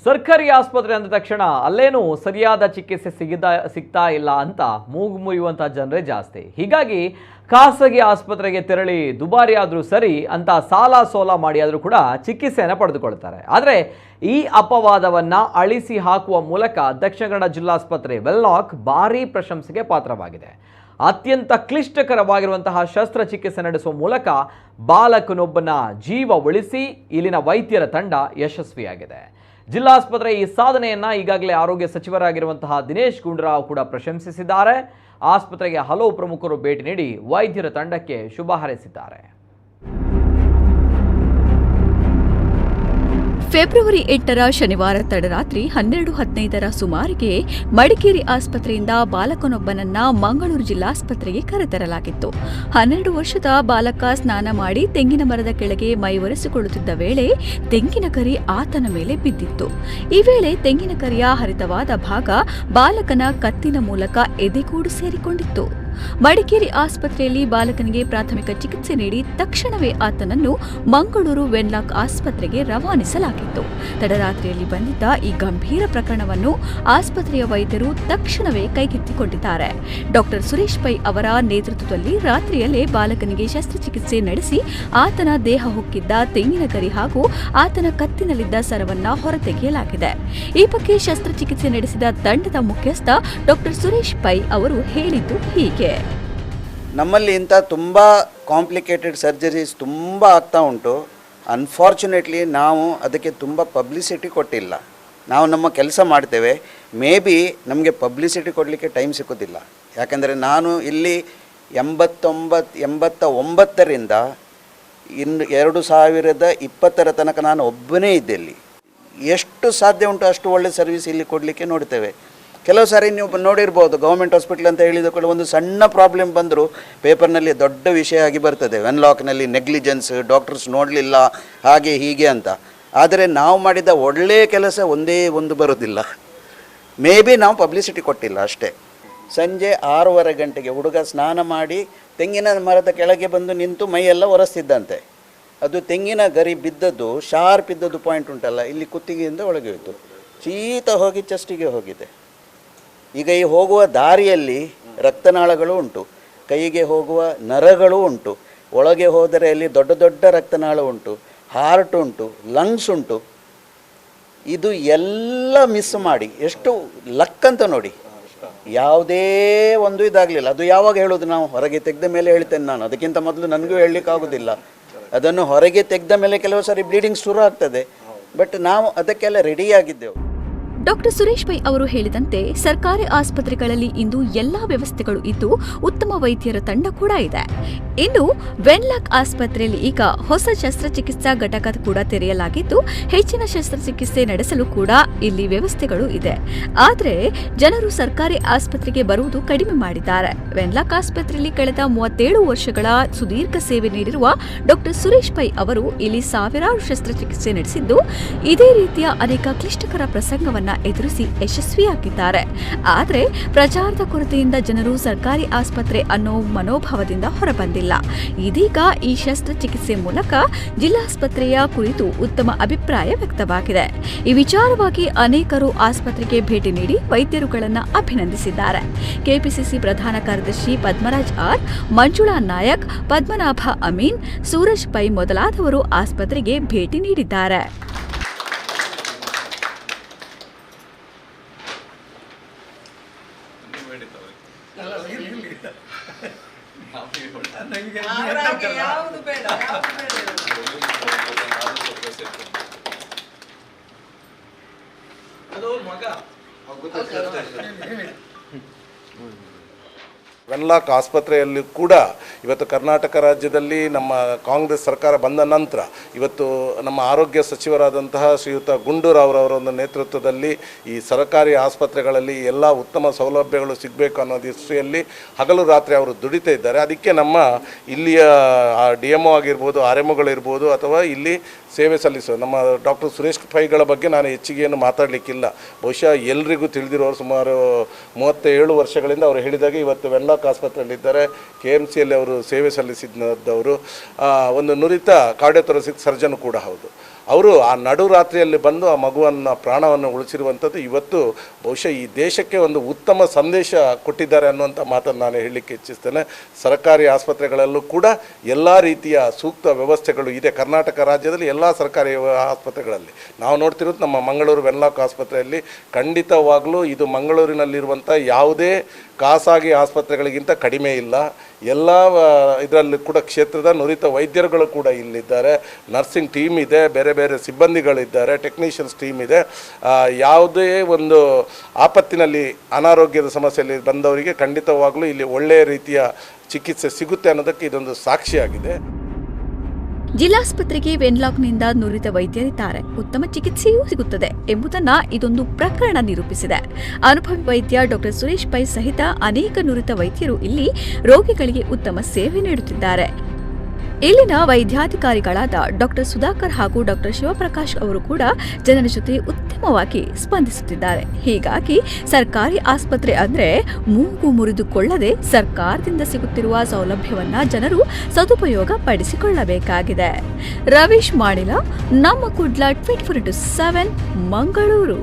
ಸರ್ಕಾರಿ ಆಸ್ಪತ್ರೆ ಅಂದ ತಕ್ಷಣ ಅಲ್ಲೇನೂ ಸರಿಯಾದ ಚಿಕಿತ್ಸೆ ಸಿಗ್ತಾ ಇಲ್ಲ ಅಂತ ಮೂಗು ಮುರಿಯುವಂಥ ಜನರೇ ಜಾಸ್ತಿ. ಹೀಗಾಗಿ ಖಾಸಗಿ ಆಸ್ಪತ್ರೆಗೆ ತೆರಳಿ ದುಬಾರಿ ಆದರೂ ಸರಿ ಅಂತ ಸಾಲ ಸೋಲ ಮಾಡಿ ಆದರೂ ಕೂಡ ಚಿಕಿತ್ಸೆಯನ್ನು ಪಡೆದುಕೊಳ್ತಾರೆ. ಆದರೆ ಈ ಅಪವಾದವನ್ನು ಅಳಿಸಿ ಹಾಕುವ ಮೂಲಕ ದಕ್ಷಿಣ ಕನ್ನಡ ಜಿಲ್ಲಾಸ್ಪತ್ರೆ ವೆನ್ಲಾಕ್ ಭಾರೀ ಪ್ರಶಂಸೆಗೆ ಪಾತ್ರವಾಗಿದೆ. ಅತ್ಯಂತ ಕ್ಲಿಷ್ಟಕರವಾಗಿರುವಂತಹ ಶಸ್ತ್ರಚಿಕಿತ್ಸೆ ನಡೆಸುವ ಮೂಲಕ ಬಾಲಕನೊಬ್ಬನ ಜೀವ ಉಳಿಸಿ ಇಲ್ಲಿನ ವೈದ್ಯರ ತಂಡ ಯಶಸ್ವಿಯಾಗಿದೆ. ಜಿಲ್ಲಾಸ್ಪತ್ರೆ ಈ ಸಾಧನೆಯನ್ನು ಈಗಾಗಲೇ ಆರೋಗ್ಯ ಸಚಿವರಾಗಿರುವಂತಹ ದಿನೇಶ್ ಗುಂಡೂರಾವ್ ಕೂಡ ಪ್ರಶಂಸಿಸಿದ್ದಾರೆ. ಆಸ್ಪತ್ರೆಗೆ ಹಲವು ಪ್ರಮುಖರು ಭೇಟಿ ನೀಡಿ ವೈದ್ಯರ ತಂಡಕ್ಕೆ ಶುಭ ಹಾರೈಸಿದ್ದಾರೆ. ಫೆಬ್ರವರಿ 8ರ ಶನಿವಾರ ತಡರಾತ್ರಿ 12:15ರ ಸುಮಾರಿಗೆ ಮಡಿಕೇರಿ ಆಸ್ಪತ್ರೆಯಿಂದ ಬಾಲಕನೊಬ್ಬನನ್ನ ಮಂಗಳೂರು ಜಿಲ್ಲಾಸ್ಪತ್ರೆಗೆ ಕರೆತರಲಾಗಿತ್ತು. 12 ವರ್ಷದ ಬಾಲಕ ಸ್ನಾನ ಮಾಡಿ ತೆಂಗಿನ ಮರದ ಕೆಳಗೆ ಮೈ ಒರೆಸಿಕೊಳ್ಳುತ್ತಿದ್ದ ವೇಳೆ ತೆಂಗಿನ ಗರಿ ಆತನ ಮೇಲೆ ಬಿದ್ದಿತ್ತು. ಈ ವೇಳೆ ತೆಂಗಿನ ಗರಿಯ ಹರಿತವಾದ ಭಾಗ ಬಾಲಕನ ಕತ್ತಿನ ಮೂಲಕ ಎದೆಗೂಡು ಸೇರಿಕೊಂಡಿತ್ತು. ಮಡಿಕೇರಿ ಆಸ್ಪತ್ರೆಯಲ್ಲಿ ಬಾಲಕನಿಗೆ ಪ್ರಾಥಮಿಕ ಚಿಕಿತ್ಸೆ ನೀಡಿ ತಕ್ಷಣವೇ ಆತನನ್ನು ಮಂಗಳೂರು ವೆನ್ಲಾಕ್ ಆಸ್ಪತ್ರೆಗೆ ರವಾನಿಸಲಾಗಿತ್ತು. ತಡರಾತ್ರಿಯಲ್ಲಿ ಬಂದಿದ್ದ ಈ ಗಂಭೀರ ಪ್ರಕರಣವನ್ನು ಆಸ್ಪತ್ರೆಯ ವೈದ್ಯರು ತಕ್ಷಣವೇ ಕೈಗೆತ್ತಿಕೊಂಡಿದ್ದಾರೆ. ಡಾಕ್ಟರ್ ಸುರೇಶ್ ಪೈ ಅವರ ನೇತೃತ್ವದಲ್ಲಿ ರಾತ್ರಿಯಲ್ಲೇ ಬಾಲಕನಿಗೆ ಶಸ್ತ್ರಚಿಕಿತ್ಸೆ ನಡೆಸಿ ಆತನ ದೇಹ ಹೊಕ್ಕಿದ್ದ ತೆಂಗಿನ ಗರಿ ಹಾಗೂ ಆತನ ಕತ್ತಿನಲ್ಲಿದ್ದ ಸರವನ್ನ ಹೊರತೆಗೆಯಲಾಗಿದೆ. ಈ ಬಗ್ಗೆ ಶಸ್ತ್ರಚಿಕಿತ್ಸೆ ನಡೆಸಿದ ತಂಡದ ಮುಖ್ಯಸ್ಥ ಡಾಕ್ಟರ್ ಸುರೇಶ್ ಪೈ ಅವರು ಹೇಳಿದ್ದು ಹೀಗೆ. ನಮ್ಮಲ್ಲಿ ಇಂಥ ತುಂಬ ಕಾಂಪ್ಲಿಕೇಟೆಡ್ ಸರ್ಜರೀಸ್ ತುಂಬ ಆಗ್ತಾ ಉಂಟು. ಅನ್ಫಾರ್ಚುನೇಟ್ಲಿ ನಾವು ಅದಕ್ಕೆ ತುಂಬ ಪಬ್ಲಿಸಿಟಿ ಕೊಟ್ಟಿಲ್ಲ. ನಾವು ನಮ್ಮ ಕೆಲಸ ಮಾಡ್ತೇವೆ, ಮೇ ಬಿ ನಮಗೆ ಪಬ್ಲಿಸಿಟಿ ಕೊಡಲಿಕ್ಕೆ ಟೈಮ್ ಸಿಗೋದಿಲ್ಲ. ಯಾಕೆಂದರೆ ನಾನು ಇಲ್ಲಿ 89ರಿಂದ 2020 ತನಕ ನಾನು ಒಬ್ಬನೇ ಇದ್ದೆ. ಇಲ್ಲಿ ಎಷ್ಟು ಸಾಧ್ಯ ಉಂಟು ಅಷ್ಟು ಒಳ್ಳೆ ಸರ್ವಿಸ್ ಇಲ್ಲಿ ಕೊಡಲಿಕ್ಕೆ ನೋಡ್ತೇವೆ. ಕೆಲವು ಸಾರಿ ನೀವು ನೋಡಿರ್ಬೋದು, ಗೌರ್ಮೆಂಟ್ ಹಾಸ್ಪಿಟಲ್ ಅಂತ ಹೇಳಿದ ಕೂಡ ಒಂದು ಸಣ್ಣ ಪ್ರಾಬ್ಲಮ್ ಬಂದರೂ ಪೇಪರ್ನಲ್ಲಿ ದೊಡ್ಡ ವಿಷಯ ಆಗಿ ಬರ್ತದೆ, ವೆನ್ಲಾಕ್ನಲ್ಲಿ ನೆಗ್ಲಿಜೆನ್ಸ್, ಡಾಕ್ಟರ್ಸ್ ನೋಡಲಿಲ್ಲ, ಹಾಗೆ ಹೀಗೆ ಅಂತ. ಆದರೆ ನಾವು ಮಾಡಿದ ಒಳ್ಳೆಯ ಕೆಲಸ ಒಂದೇ ಒಂದು ಬರೋದಿಲ್ಲ. ಮೇ ಬಿ ನಾವು ಪಬ್ಲಿಸಿಟಿ ಕೊಟ್ಟಿಲ್ಲ ಅಷ್ಟೇ. ಸಂಜೆ 6:15 ಗಂಟೆಗೆ ಹುಡುಗ ಸ್ನಾನ ಮಾಡಿ ತೆಂಗಿನ ಮರದ ಕೆಳಗೆ ಬಂದು ನಿಂತು ಮೈಯೆಲ್ಲ ಒರೆಸ್ತಿದ್ದಂತೆ. ಅದು ತೆಂಗಿನ ಗರಿ ಬಿದ್ದದ್ದು, ಶಾರ್ಪ್ ಇದ್ದದ್ದು ಪಾಯಿಂಟ್ ಉಂಟಲ್ಲ, ಇಲ್ಲಿ ಕುತ್ತಿಗೆಯಿಂದ ಒಳಗೆ ಹೋಯಿತು, ಶೀತ ಹೋಗಿ ಚೆಸ್ಟಿಗೆ ಹೋಗಿದೆ. ಈಗ ಈ ಹೋಗುವ ದಾರಿಯಲ್ಲಿ ರಕ್ತನಾಳಗಳು ಉಂಟು, ಕೈಗೆ ಹೋಗುವ ನರಗಳು ಉಂಟು, ಒಳಗೆ ಹೋದರೆ ಅಲ್ಲಿ ದೊಡ್ಡ ದೊಡ್ಡ ರಕ್ತನಾಳ ಉಂಟು, ಹಾರ್ಟ್ ಉಂಟು, ಲಂಗ್ಸ್ ಉಂಟು. ಇದು ಎಲ್ಲ ಮಿಸ್ ಮಾಡಿ ಎಷ್ಟು ಲಕ್ ಅಂತ ನೋಡಿ. ಯಾವುದೇ ಒಂದು ಇದಾಗಲಿಲ್ಲ. ಅದು ಯಾವಾಗ ಹೇಳೋದು, ನಾವು ಹೊರಗೆ ತೆಗೆದ ಮೇಲೆ ಹೇಳ್ತೇನೆ ನಾನು, ಅದಕ್ಕಿಂತ ಮೊದಲು ನನಗೂ ಹೇಳಲಿಕ್ಕಾಗೋದಿಲ್ಲ. ಅದನ್ನು ಹೊರಗೆ ತೆಗೆದ ಮೇಲೆ ಕೆಲವು ಸಾರಿ ಬ್ಲೀಡಿಂಗ್ ಶುರು ಆಗ್ತದೆ, ಬಟ್ ನಾವು ಅದಕ್ಕೆಲ್ಲ ರೆಡಿಯಾಗಿದ್ದೆವು. ಡಾಕ್ಟರ್ ಸುರೇಶ್ ಪೈ ಅವರು ಹೇಳಿದಂತೆ ಸರ್ಕಾರಿ ಆಸ್ಪತ್ರೆಗಳಲ್ಲಿ ಇಂದು ಎಲ್ಲಾ ವ್ಯವಸ್ಥೆಗಳು ಇದ್ದು ಉತ್ತಮ ವೈದ್ಯರ ತಂಡ ಕೂಡ ಇದೆ. ಇನ್ನು ವೆನ್ಲಾಕ್ ಆಸ್ಪತ್ರೆಯಲ್ಲಿ ಈಗ ಹೊಸ ಶಸ್ತ್ರಚಿಕಿತ್ಸಾ ಘಟಕ ಕೂಡ ತೆರೆಯಲಾಗಿದ್ದು ಹೆಚ್ಚಿನ ಶಸ್ತ್ರಚಿಕಿತ್ಸೆ ನಡೆಸಲು ಕೂಡ ಇಲ್ಲಿ ವ್ಯವಸ್ಥೆಗಳು ಇದೆ. ಆದರೆ ಜನರು ಸರ್ಕಾರಿ ಆಸ್ಪತ್ರೆಗೆ ಬರುವುದು ಕಡಿಮೆ ಮಾಡಿದ್ದಾರೆ. ವೆನ್ಲಾಕ್ ಆಸ್ಪತ್ರೆಯಲ್ಲಿ ಕಳೆದ 37 ವರ್ಷಗಳ ಸುದೀರ್ಘ ಸೇವೆ ನೀಡಿರುವ ಡಾಕ್ಟರ್ ಸುರೇಶ್ ಪೈ ಅವರು ಇಲ್ಲಿ ಸಾವಿರಾರು ಶಸ್ತ್ರಚಿಕಿತ್ಸೆ ನಡೆಸಿದ್ದು ಇದೇ ರೀತಿಯ ಅನೇಕ ಕ್ಲಿಷ್ಟಕರ ಪ್ರಸಂಗವನ್ನು ಎದುರಿಸಿ ಯಶಸ್ವಿಯಾಗಿದ್ದಾರೆ. ಆದರೆ ಪ್ರಚಾರದ ಕೊರತೆಯಿಂದ ಜನರು ಸರ್ಕಾರಿ ಆಸ್ಪತ್ರೆ ಅನ್ನೋ ಮನೋಭಾವದಿಂದ ಹೊರಬಂದಿಲ್ಲ. ಇದೀಗ ಈ ಶಸ್ತ್ರಚಿಕಿತ್ಸೆ ಮೂಲಕ ಜಿಲ್ಲಾಸ್ಪತ್ರೆಯ ಕುರಿತು ಉತ್ತಮ ಅಭಿಪ್ರಾಯ ವ್ಯಕ್ತವಾಗಿದೆ. ಈ ವಿಚಾರವಾಗಿ ಅನೇಕರು ಆಸ್ಪತ್ರೆಗೆ ಭೇಟಿ ನೀಡಿ ವೈದ್ಯರುಗಳನ್ನು ಅಭಿನಂದಿಸಿದ್ದಾರೆ. ಕೆಪಿಸಿಸಿ ಪ್ರಧಾನ ಕಾರ್ಯದರ್ಶಿ ಪದ್ಮರಾಜ್ ಆರ್, ಮಂಜುಳಾ ನಾಯಕ್, ಪದ್ಮನಾಭ ಅಮೀನ್, ಸೂರಜ್ ಪೈ ಮೊದಲಾದವರು ಆಸ್ಪತ್ರೆಗೆ ಭೇಟಿ ನೀಡಿದ್ದಾರೆ. ವೆನ್ಲಾಕ್ ಆಸ್ಪತ್ರೆಯಲ್ಲಿ ಕೂಡ ಇವತ್ತು ಕರ್ನಾಟಕ ರಾಜ್ಯದಲ್ಲಿ ನಮ್ಮ ಕಾಂಗ್ರೆಸ್ ಸರ್ಕಾರ ಬಂದ ನಂತರ ಇವತ್ತು ನಮ್ಮ ಆರೋಗ್ಯ ಸಚಿವರಾದಂತಹ ಶ್ರೀಯುತ ಗುಂಡೂರಾವ್ ಅವರ ಒಂದು ನೇತೃತ್ವದಲ್ಲಿ ಈ ಸರ್ಕಾರಿ ಆಸ್ಪತ್ರೆಗಳಲ್ಲಿ ಎಲ್ಲ ಉತ್ತಮ ಸೌಲಭ್ಯಗಳು ಸಿಗಬೇಕು ಅನ್ನೋ ದೃಷ್ಟಿಯಲ್ಲಿ ಹಗಲು ರಾತ್ರಿ ಅವರು ದುಡಿತಾ ಇದ್ದಾರೆ. ಅದಕ್ಕೆ ನಮ್ಮ ಇಲ್ಲಿಯ DMO ಆಗಿರ್ಬೋದು, RMOಗಳಿರ್ಬೋದು, ಅಥವಾ ಇಲ್ಲಿ ಸೇವೆ ಸಲ್ಲಿಸೋ ನಮ್ಮ ಡಾಕ್ಟರ್ ಸುರೇಶ್ ಪೈಗಳ ಬಗ್ಗೆ ನಾನು ಹೆಚ್ಚಿಗೆ ಏನು ಮಾತಾಡಲಿಕ್ಕಿಲ್ಲ. ಬಹುಶಃ ಎಲ್ರಿಗೂ ತಿಳಿದಿರೋರು ಸುಮಾರು 37 ವರ್ಷಗಳಿಂದ ಅವರು ಹೇಳಿದಾಗ ಇವತ್ತು ವೆನ್ಲಾಕ್ ಆಸ್ಪತ್ರೆಯಲ್ಲಿದ್ದಾರೆ. KMCಯಲ್ಲಿ ಅವರು ಸೇವೆ ಸಲ್ಲಿಸಿದ್ದವರು, ಒಂದು ನುರಿತ ಕಾರ್ಡಿಯೋಥೊರಾಸಿಕ್ ಸರ್ಜನ್ ಕೂಡ ಹೌದು. ಅವರು ಆ ನಡುರಾತ್ರಿಯಲ್ಲಿ ಬಂದು ಆ ಮಗುವನ್ನು ಪ್ರಾಣವನ್ನು ಉಳಿಸಿರುವಂಥದ್ದು ಇವತ್ತು ಬಹುಶಃ ಈ ದೇಶಕ್ಕೆ ಒಂದು ಉತ್ತಮ ಸಂದೇಶ ಕೊಟ್ಟಿದ್ದಾರೆ ಅನ್ನುವಂಥ ಮಾತನ್ನು ನಾನು ಹೇಳಲಿಕ್ಕೆ ಇಚ್ಛಿಸ್ತೇನೆ. ಸರ್ಕಾರಿ ಆಸ್ಪತ್ರೆಗಳಲ್ಲೂ ಕೂಡ ಎಲ್ಲ ರೀತಿಯ ಸೂಕ್ತ ವ್ಯವಸ್ಥೆಗಳು ಇದೆ. ಕರ್ನಾಟಕ ರಾಜ್ಯದಲ್ಲಿ ಎಲ್ಲ ಸರ್ಕಾರಿ ಆಸ್ಪತ್ರೆಗಳಲ್ಲಿ ನಾವು ನೋಡ್ತಿರೋದು ನಮ್ಮ ಮಂಗಳೂರು ವೆನ್ಲಾಕ್ ಆಸ್ಪತ್ರೆಯಲ್ಲಿ ಖಂಡಿತವಾಗಲೂ ಇದು ಮಂಗಳೂರಿನಲ್ಲಿರುವಂಥ ಯಾವುದೇ ಖಾಸಗಿ ಆಸ್ಪತ್ರೆಗಳಿಗಿಂತ ಕಡಿಮೆ ಇಲ್ಲ. ಎಲ್ಲ ಇದರಲ್ಲಿ ಕೂಡ ಕ್ಷೇತ್ರದ ನುರಿತ ವೈದ್ಯರುಗಳು ಕೂಡ ಇಲ್ಲಿದ್ದಾರೆ, ನರ್ಸಿಂಗ್ ಟೀಮ್ ಇದೆ, ಬೇರೆ ಬೇರೆ ಸಿಬ್ಬಂದಿಗಳಿದ್ದಾರೆ, ಟೆಕ್ನಿಷಿಯನ್ಸ್ ಟೀಮ್ ಇದೆ. ಯಾವುದೇ ಒಂದು ಆಪತ್ತಿನಲ್ಲಿ ಅನಾರೋಗ್ಯದ ಸಮಸ್ಯೆಯಲ್ಲಿ ಬಂದವರಿಗೆ ಖಂಡಿತವಾಗಲೂ ಇಲ್ಲಿ ಒಳ್ಳೆಯ ರೀತಿಯ ಚಿಕಿತ್ಸೆ ಸಿಗುತ್ತೆ ಅನ್ನೋದಕ್ಕೆ ಇದೊಂದು ಸಾಕ್ಷಿಯಾಗಿದೆ. ಜಿಲ್ಲಾಸ್ಪತ್ರೆಗೆ ವೆನ್ಲಾಕ್ನಿಂದ ನುರಿತ ವೈದ್ಯರಿದ್ದಾರೆ, ಉತ್ತಮ ಚಿಕಿತ್ಸೆಯೂ ಸಿಗುತ್ತದೆ ಎಂಬುದನ್ನ ಇದೊಂದು ಪ್ರಕರಣ ನಿರೂಪಿಸಿದೆ. ಅನುಭವಿ ವೈದ್ಯ ಡಾ ಸುರೇಶ್ ಪೈ ಸಹಿತ ಅನೇಕ ನುರಿತ ವೈದ್ಯರು ಇಲ್ಲಿ ರೋಗಿಗಳಿಗೆ ಉತ್ತಮ ಸೇವೆ ನೀಡುತ್ತಿದ್ದಾರೆ. ಇಲ್ಲಿನ ವೈದ್ಯಾಧಿಕಾರಿಗಳಾದ ಡಾ ಸುಧಾಕರ್ ಹಾಗೂ ಡಾ ಶಿವಪ್ರಕಾಶ್ ಅವರು ಕೂಡ ಜನರ ಜೊತೆ ಉತ್ತಮವಾಗಿ ಸ್ಪಂದಿಸುತ್ತಿದ್ದಾರೆ. ಹೀಗಾಗಿ ಸರ್ಕಾರಿ ಆಸ್ಪತ್ರೆ ಅಂದ್ರೆ ಮೂಗು ಮುರಿದುಕೊಳ್ಳದೆ ಸರ್ಕಾರದಿಂದ ಸಿಗುತ್ತಿರುವ ಸೌಲಭ್ಯವನ್ನ ಜನರು ಸದುಪಯೋಗ ಪಡಿಸಿಕೊಳ್ಳಬೇಕಾಗಿದೆ. ರವೀಶ್ ಮಾಡಿಲ, ನಮ್ಮ ಕುಡ್ಲ 24/7 ಮಂಗಳೂರು.